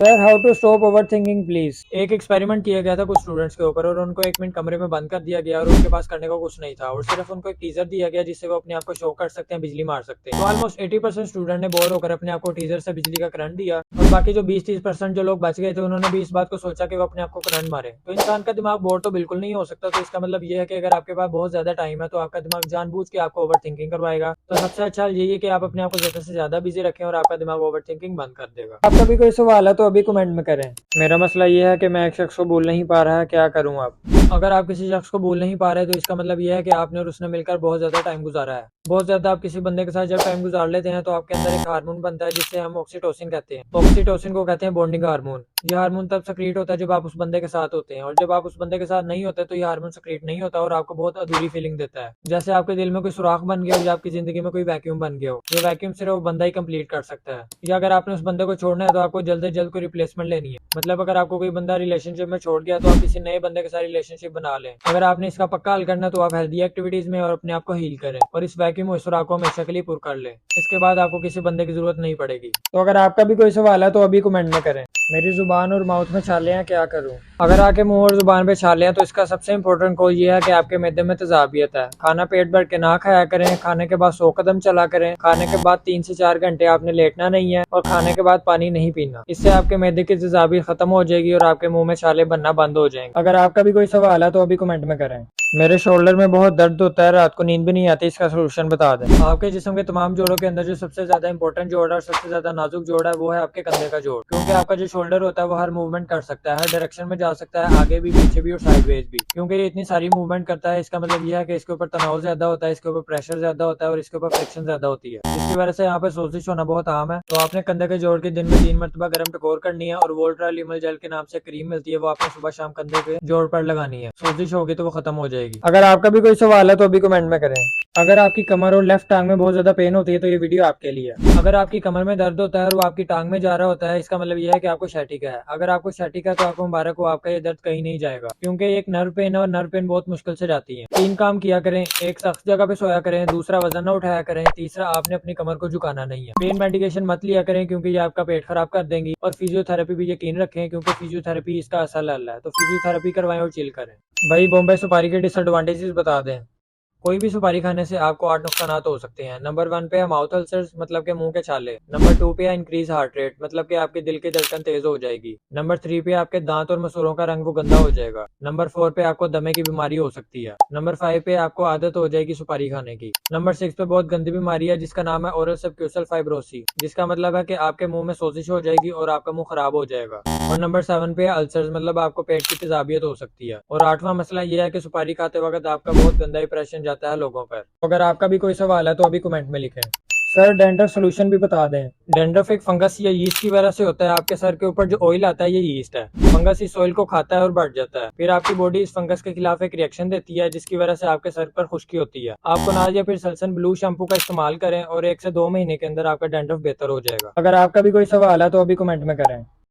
Sir how to stop over thinking please. एक experiment किया गया था कुछ स्टूडेंट्स के ऊपर और उनको 1 मिनट कमरे में बंद कर दिया गया और उनके पास करने को कुछ नहीं था और सिर्फ उनको एक टीजर दिया गया जिससे वो अपने आप को शो कर सकते हैं, बिजली मार सकते हैं। तो ऑलमोस्ट 80% स्टूडेंट ने बोर होकर अपने आप को टीजर से बिजली का करंट दिया और बाकी जो 20-30% जो लोग बच गए थे उन्होंने भी इस बात को सोचा कि वो अपने आप को करंट मारे। तो इंसान का दिमाग बोर तो बिल्कुल नहीं हो सकता। तो इसका मतलब ये है कि अगर आपके पास बहुत ज्यादा टाइम है तो आपका दिमाग जानबूझ के आपको ओवर थिंकिंग करवाएगा। तो सबसे अच्छा यही है कि आप अपने आप को ज्यादा से ज्यादा बिजी रखें और आपका दिमाग ओवर थिंकिंग बंद कर देगा। आपका भी कोई सवाल है तो अभी कमेंट में करें। मेरा मसला ये है कि मैं एक शख्स को भूल नहीं पा रहा है, क्या करूं आप। अगर आप किसी शख्स को भूल नहीं पा रहे तो इसका मतलब ये है कि आपने और उसने मिलकर बहुत ज्यादा टाइम गुजारा है। बहुत ज्यादा आप किसी बंदे के साथ जब टाइम गुजार लेते हैं तो आपके अंदर एक हार्मोन बनता है जिससे हम ऑक्सीटोसिन कहते हैं। ऑक्सीटोसिन को कहते हैं बॉन्डिंग हार्मोन। ये हार्मोन तब सक्रिएट होता है जब आप उस बंदे के साथ होते हैं और जब आप उस बंदे के साथ नहीं होते तो ये हार्मोन सक्रिएट नहीं होता और आपको बहुत अधूरी फीलिंग देता है। जैसे आपके दिल में कोई सुराख बन गया हो या आपकी जिंदगी में कोई वैक्यूम बन गया हो। ये वैक्यूम सिर्फ वो बंदा ही कंप्लीट कर सकता है। या अगर आपने उस बंदे को छोड़ना है तो आपको जल्द से जल्द कोई रिप्लेसमेंट लेनी है। मतलब अगर आपको कोई बंदा रिलेशनशिप में छोड़ गया तो आप किसी नए बंदे के साथ रिलेशनशिप बना लें। अगर आपने इसका पक्का हल करना तो आप हेल्दी एक्टिविटीज में और अपने आप को हील करें और इस वैक्यूम और सुराख को हमेशा के लिए पूरा कर लें। इसके बाद आपको किसी बंदे की जरूरत नहीं पड़ेगी। तो अगर आपका भी कोई सवाल है तो अभी कमेंट में करें। मेरी जुबान और माउथ में छाले हैं, क्या करूं। अगर आपके मुंह और जुबान पे छाले हैं तो इसका सबसे इंपॉर्टेंट कॉज ये है कि आपके मैदे में तेजाबियत है। खाना पेट भर के ना खाया करें। खाने के बाद 100 कदम चला करें। खाने के बाद 3 से 4 घंटे आपने लेटना नहीं है और खाने के बाद पानी नहीं पीना। इससे आपके मैदे की तेजाबियत खत्म हो जाएगी और आपके मुंह में छाले बनना बंद हो जाएंगे। अगर आपका भी कोई सवाल है तो अभी कमेंट में करें। मेरे शोल्डर में बहुत दर्द होता है, रात को नींद भी नहीं आती, इसका सोल्यूशन बता दें। आपके जिस्म के तमाम जोड़ों के अंदर जो सबसे ज्यादा इंपॉर्टेंट जोड़ है और सबसे ज्यादा नाजुक जोड़ है वो है आपके कंधे का जोड़। क्योंकि आपका जो शोल्डर होता है वो हर मूवमेंट कर सकता है, हर डायरेक्शन में जा सकता है, आगे भी पीछे भी और साइडवेज भी। क्योंकि ये इतनी सारी मूवमेंट करता है इसका मतलब यह है कि इसके ऊपर तनाव ज्यादा होता है, इसके ऊपर प्रेशर ज्यादा होता है और इसके ऊपर फ्रिक्शन ज्यादा होती है। इसकी वजह से यहाँ पे सोजिश होना बहुत आम है। तो आपने कंधे के जोड़ के दिन में 3 मरतबा गर्म टकोर करनी है और वोल्ट्रा लिमल जेल के नाम से क्रीम मिलती है, वो आपने सुबह शाम कंधे के जोड़ पर लगानी है। सोजिश होगी तो वो खत्म हो जाएगी। अगर आपका भी कोई सवाल है तो अभी कमेंट में करें। अगर आपकी कमर और लेफ्ट टांग में बहुत ज्यादा पेन होती है तो ये वीडियो आपके लिए है। अगर आपकी कमर में दर्द होता है और वो आपकी टांग में जा रहा होता है इसका मतलब यह है कि आपको sciatica है। अगर आपको sciatica है तो आपको मुबारक हो, आपका ये दर्द कहीं नहीं जाएगा क्योंकि एक नर्व पेन है और नर्व पेन बहुत मुश्किल से जाती है। 3 काम किया करें, एक सख्त जगह पे सोया करें, दूसरा वजन न उठाया करें, तीसरा आपने अपनी कमर को झुकाना नहीं है। पेन मेडिकेशन मत लिया करें क्योंकि ये आपका पेट खराब कर देंगी और फिजियोथेरेपी भी यकीन रखें क्योंकि फिजियोथेरेपी इसका असल हल है। तो फिजियोथेरेपी करवाएं और चिल करें। भाई बॉम्बे सुपारी के डिसएडवांटेजेस बता दें। कोई भी सुपारी खाने से आपको 8 नुकसान हो सकते हैं। नंबर 1 पे है माउथ अल्सर्स, मतलब के मुंह के छाले। नंबर 2 पे है इंक्रीज हार्ट रेट, मतलब कि आपके दिल की धड़कन तेज हो जाएगी। नंबर 3 पे आपके दांत और मसूड़ों का रंग वो गंदा हो जाएगा। नंबर 4 पे आपको दमे की बीमारी हो सकती है। नंबर 5 पे आपको आदत हो जाएगी सुपारी खाने की। नंबर 6 पे बहुत गंदी बीमारी है जिसका नाम है ओरल सबक्यूसल फाइब्रोसी, जिसका मतलब है कि आपके मुंह में सोजिश हो जाएगी और आपका मुंह खराब हो जाएगा। और नंबर 7 पे अल्सर्स, मतलब आपको पेट की तेजाबियत हो सकती है। और 8वां मसला यह है कि सुपारी खाते वक्त आपका बहुत गंदा इंप्रेशन जाता है लोगों पर। अगर आपका भी कोई सवाल है तो अभी कमेंट में लिखें। सर डेंड्रफ सोल्यूशन भी बता दें। डेंड्रफ एक फंगस या यीस्ट की वजह से होता है। आपके सर के ऊपर जो ऑयल आता है ये यीस्ट है। फंगस इस ऑयल को खाता है और बढ़ जाता है। फिर आपकी बॉडी इस फंगस के खिलाफ एक रिएक्शन देती है जिसकी वजह से आपके सर पर खुश्की होती है। आपको नाज या फिर सलसन ब्लू शैम्पू का इस्तेमाल करें और 1 से 2 महीने के अंदर आपका डेंड्रफ बेहतर हो जाएगा। अगर आपका भी कोई सवाल है तो अभी कमेंट में करें।